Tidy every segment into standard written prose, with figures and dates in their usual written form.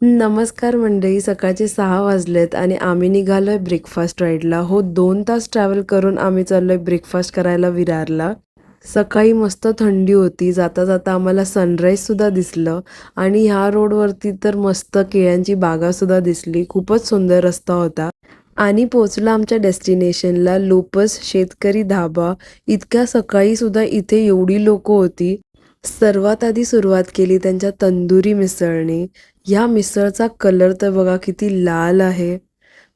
नमस्कार मंडळी, सकाळचे 6 वाजलेत आणि आम्ही निघालोय ब्रेकफास्ट राईडला. हो, 2 तास ट्रॅव्हल करून आम्ही चाललोय ब्रेकफास्ट करायला विरारला. सकाळी मस्त थंडी होती. जाता जाता आम्हाला सनराईजसुद्धा दिसलं आणि ह्या रोडवरती तर मस्त केळ्यांची बागासुद्धा दिसली. खूपच सुंदर रस्ता होता आणि पोचलो आमच्या डेस्टिनेशनला, लोपस शेतकरी धाबा. इतक्या सकाळीसुद्धा इथे एवढी लोकं होती. सर्वात आधी सुरुवात केली त्यांच्या तंदुरी मिसळने. ह्या मिसळचा कलर तर बघा किती लाल आहे.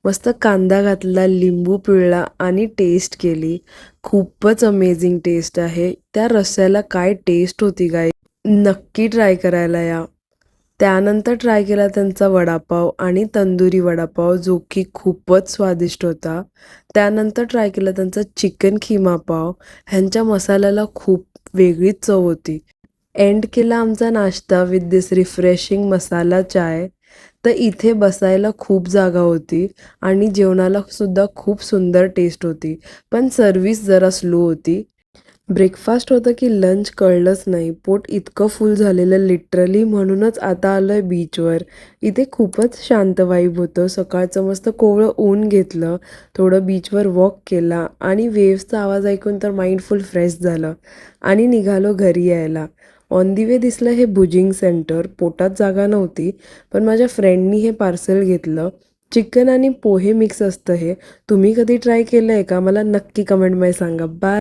मस्त कांदा घातला, लिंबू पिळला आणि टेस्ट केली. खूपच अमेझिंग टेस्ट आहे. त्या रस्स्याला काय टेस्ट होती गाईज. नक्की ट्राय करायला या. त्यानंतर ट्राय केला त्यांचा वडापाव आणि तंदुरी वडापाव, जो की खूपच स्वादिष्ट होता. त्यानंतर ट्राय केला त्यांचा चिकन खिमा पाव. ह्यांच्या मसाल्याला खूप वेगळीच चव होती. एंड केला आमचा नाश्ता विथ दिस रिफ्रेशिंग मसाला चाय. तर इथे बसायला खूप जागा होती आणि जेवणाला सुद्धा खूप सुंदर टेस्ट होती, पण सर्विस जरा स्लो होती. ब्रेकफास्ट होतं की लंच कळलंच नाही. पोट इतकं फुल झालेलं लिटरली. म्हणूनच आता आलोय बीचवर. इथे खूपच शांत वाईब होतं. सकाळचं मस्त कोवळं ऊन घेतलं, थोडं बीचवर वॉक केला आणि वेव्सचा आवाज ऐकून तर माइंड फुल फ्रेश झालं आणि निघालो घरी यायला. ऑन दी वे दिसलं हे भुजिंग सेंटर. पोटात जागा नव्हती, पण माझ्या फ्रेंडनी हे पार्सल घेतलं. चिकन आणि पोहे मिक्स असतं हे. तुम्ही कधी ट्राय केलं आहे का? मला नक्की कमेंटमध्ये सांगा. बाय.